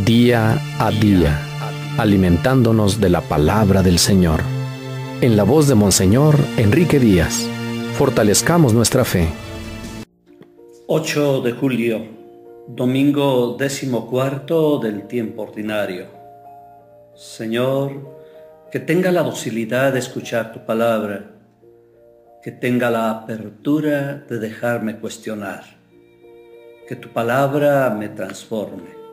día a día, alimentándonos de la palabra del Señor. En la voz de Monseñor Enrique Díaz, fortalezcamos nuestra fe. 8 de julio, domingo 14 del tiempo ordinario. Señor, que tenga la docilidad de escuchar tu palabra, que tenga la apertura de dejarme cuestionar, que tu palabra me transforme.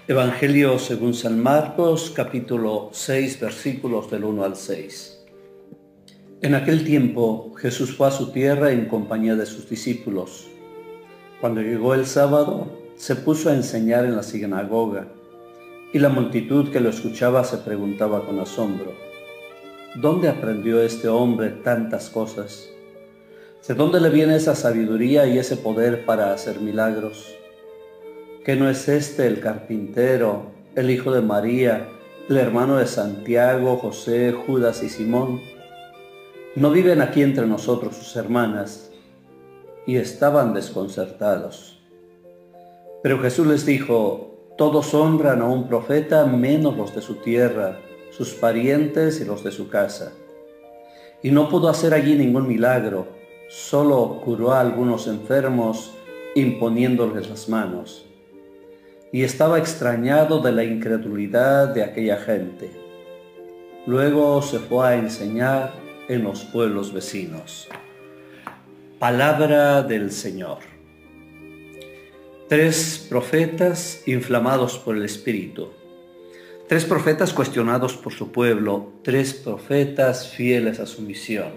Evangelio según San Marcos, capítulo 6, versículos del 1 al 6. En aquel tiempo Jesús fue a su tierra en compañía de sus discípulos. Cuando llegó el sábado, se puso a enseñar en la sinagoga, y la multitud que lo escuchaba se preguntaba con asombro: ¿dónde aprendió este hombre tantas cosas? ¿De dónde le viene esa sabiduría y ese poder para hacer milagros? ¿Que no es este el carpintero, el hijo de María, el hermano de Santiago, José, Judas y Simón? ¿No viven aquí entre nosotros sus hermanas? Y estaban desconcertados. Pero Jesús les dijo: todos honran a un profeta menos los de su tierra, sus parientes y los de su casa. Y no pudo hacer allí ningún milagro, solo curó a algunos enfermos imponiéndoles las manos. Y estaba extrañado de la incredulidad de aquella gente. Luego se fue a enseñar en los pueblos vecinos. Palabra del Señor. 3 profetas inflamados por el Espíritu. 3 profetas cuestionados por su pueblo. 3 profetas fieles a su misión: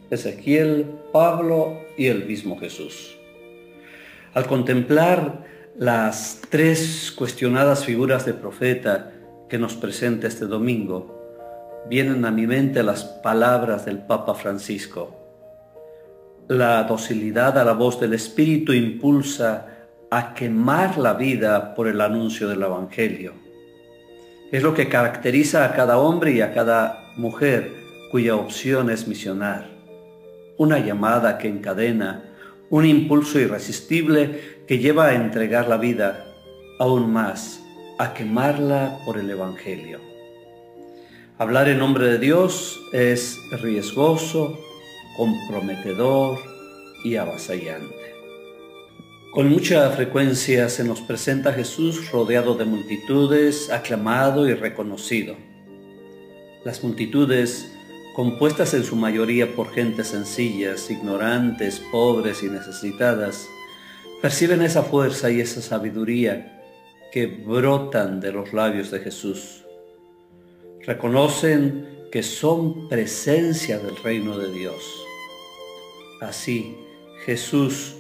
Ezequiel, Pablo y el mismo Jesús. Al contemplar las 3 cuestionadas figuras de profeta que nos presenta este domingo, vienen a mi mente las palabras del Papa Francisco. La docilidad a la voz del Espíritu impulsa a quemar la vida por el anuncio del Evangelio. Es lo que caracteriza a cada hombre y a cada mujer cuya opción es misionar. Una llamada que encadena, un impulso irresistible que lleva a entregar la vida, aún más, a quemarla por el Evangelio. Hablar en nombre de Dios es riesgoso, comprometedor y avasallante. Con mucha frecuencia se nos presenta a Jesús rodeado de multitudes, aclamado y reconocido. Las multitudes, compuestas en su mayoría por gentes sencillas, ignorantes, pobres y necesitadas, perciben esa fuerza y esa sabiduría que brotan de los labios de Jesús. Reconocen que son presencia del reino de Dios. Así, Jesús,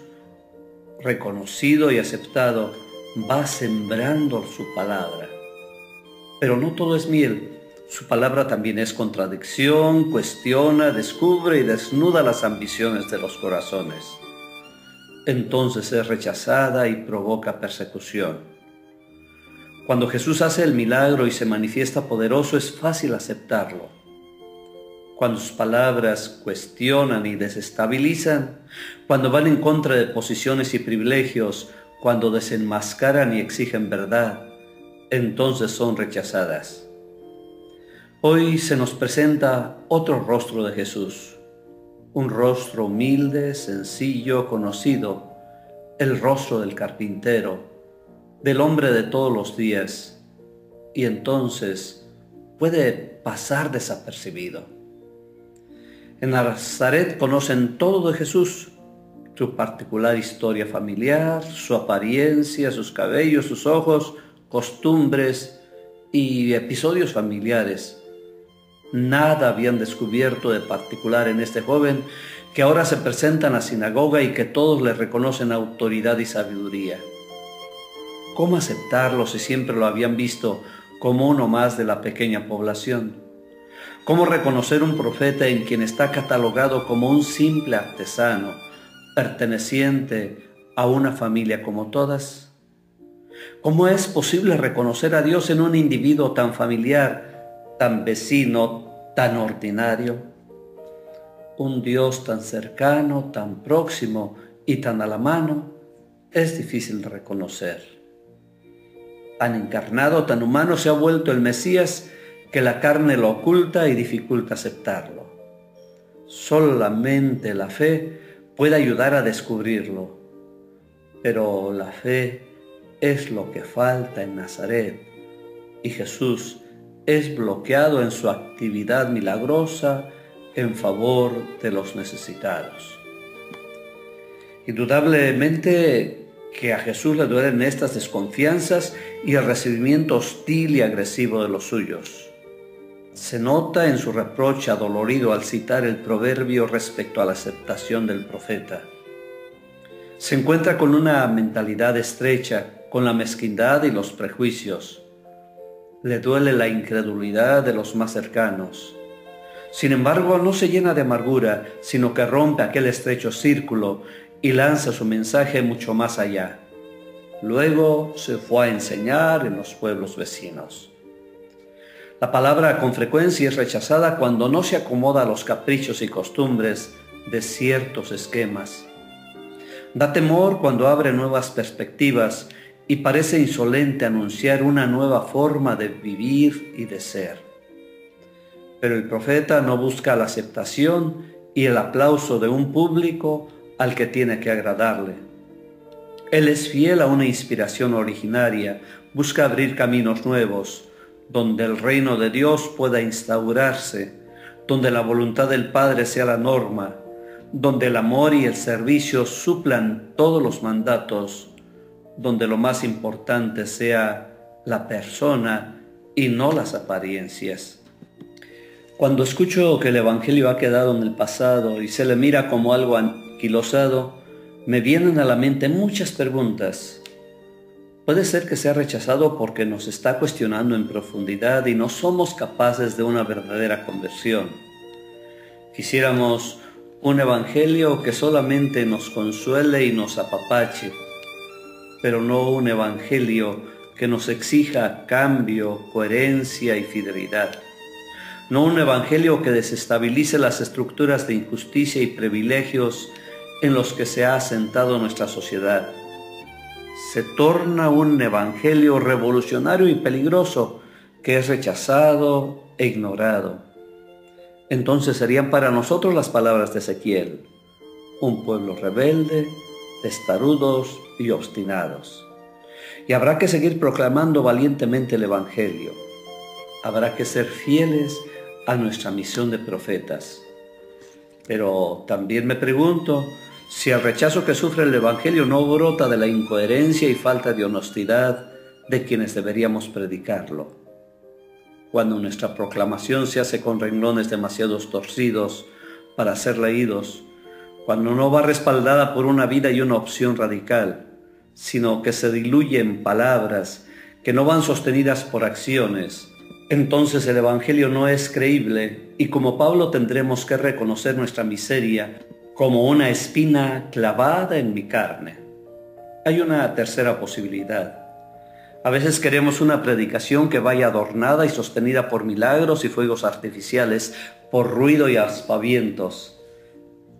reconocido y aceptado, va sembrando su palabra. Pero no todo es miel. Su palabra también es contradicción, cuestiona, descubre y desnuda las ambiciones de los corazones. Entonces es rechazada y provoca persecución. Cuando Jesús hace el milagro y se manifiesta poderoso, es fácil aceptarlo. Cuando sus palabras cuestionan y desestabilizan, cuando van en contra de posiciones y privilegios, cuando desenmascaran y exigen verdad, entonces son rechazadas. Hoy se nos presenta otro rostro de Jesús, un rostro humilde, sencillo, conocido, el rostro del carpintero, del hombre de todos los días, y entonces puede pasar desapercibido. En Nazaret conocen todo de Jesús, su particular historia familiar, su apariencia, sus cabellos, sus ojos, costumbres y episodios familiares. Nada habían descubierto de particular en este joven que ahora se presenta en la sinagoga y que todos le reconocen autoridad y sabiduría. ¿Cómo aceptarlo si siempre lo habían visto como uno más de la pequeña población? ¿Cómo reconocer un profeta en quien está catalogado como un simple artesano, perteneciente a una familia como todas? ¿Cómo es posible reconocer a Dios en un individuo tan familiar, tan vecino, tan ordinario? Un Dios tan cercano, tan próximo y tan a la mano es difícil de reconocer. Tan encarnado, tan humano se ha vuelto el Mesías que la carne lo oculta y dificulta aceptarlo. Solamente la fe puede ayudar a descubrirlo, pero la fe es lo que falta en Nazaret y Jesús es bloqueado en su actividad milagrosa en favor de los necesitados. Indudablemente que a Jesús le duelen estas desconfianzas y el recibimiento hostil y agresivo de los suyos. Se nota en su reproche adolorido al citar el proverbio respecto a la aceptación del profeta. Se encuentra con una mentalidad estrecha, con la mezquindad y los prejuicios. Le duele la incredulidad de los más cercanos. Sin embargo, no se llena de amargura, sino que rompe aquel estrecho círculo y lanza su mensaje mucho más allá. Luego se fue a enseñar en los pueblos vecinos. La palabra con frecuencia es rechazada cuando no se acomoda a los caprichos y costumbres de ciertos esquemas. Da temor cuando abre nuevas perspectivas y parece insolente anunciar una nueva forma de vivir y de ser. Pero el profeta no busca la aceptación y el aplauso de un público al que tiene que agradarle. Él es fiel a una inspiración originaria, busca abrir caminos nuevos, donde el reino de Dios pueda instaurarse, donde la voluntad del Padre sea la norma, donde el amor y el servicio suplan todos los mandatos, donde lo más importante sea la persona y no las apariencias. Cuando escucho que el Evangelio ha quedado en el pasado y se le mira como algo anquilosado, me vienen a la mente muchas preguntas. Puede ser que sea rechazado porque nos está cuestionando en profundidad y no somos capaces de una verdadera conversión. Quisiéramos un evangelio que solamente nos consuele y nos apapache, pero no un evangelio que nos exija cambio, coherencia y fidelidad. No un evangelio que desestabilice las estructuras de injusticia y privilegios en los que se ha asentado nuestra sociedad. Se torna un evangelio revolucionario y peligroso que es rechazado e ignorado. Entonces serían para nosotros las palabras de Ezequiel: un pueblo rebelde, testarudos y obstinados. Y habrá que seguir proclamando valientemente el evangelio. Habrá que ser fieles a nuestra misión de profetas. Pero también me pregunto si el rechazo que sufre el evangelio no brota de la incoherencia y falta de honestidad de quienes deberíamos predicarlo. Cuando nuestra proclamación se hace con renglones demasiado torcidos para ser leídos, cuando no va respaldada por una vida y una opción radical, sino que se diluye en palabras que no van sostenidas por acciones, entonces el evangelio no es creíble y como Pablo tendremos que reconocer nuestra miseria como una espina clavada en mi carne. Hay una tercera posibilidad. A veces queremos una predicación que vaya adornada y sostenida por milagros y fuegos artificiales, por ruido y aspavientos.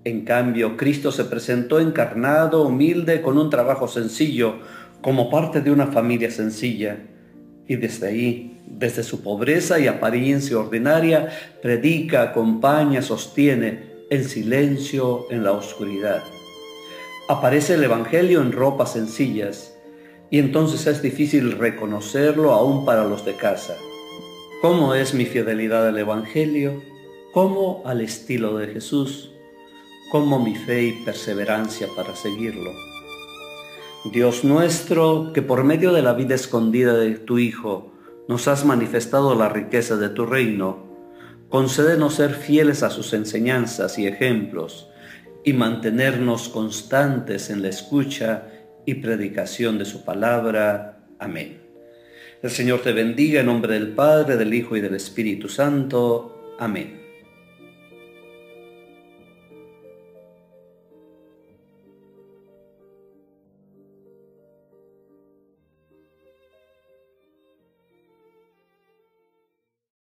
En cambio, Cristo se presentó encarnado, humilde, con un trabajo sencillo, como parte de una familia sencilla. Y desde ahí, desde su pobreza y apariencia ordinaria, predica, acompaña, sostiene, en silencio, en la oscuridad. Aparece el evangelio en ropas sencillas, y entonces es difícil reconocerlo aún para los de casa. ¿Cómo es mi fidelidad al evangelio? ¿Cómo al estilo de Jesús? ¿Cómo mi fe y perseverancia para seguirlo? Dios nuestro, que por medio de la vida escondida de tu Hijo nos has manifestado la riqueza de tu reino, concédenos ser fieles a sus enseñanzas y ejemplos y mantenernos constantes en la escucha y predicación de su palabra. Amén. El Señor te bendiga en nombre del Padre, del Hijo y del Espíritu Santo. Amén.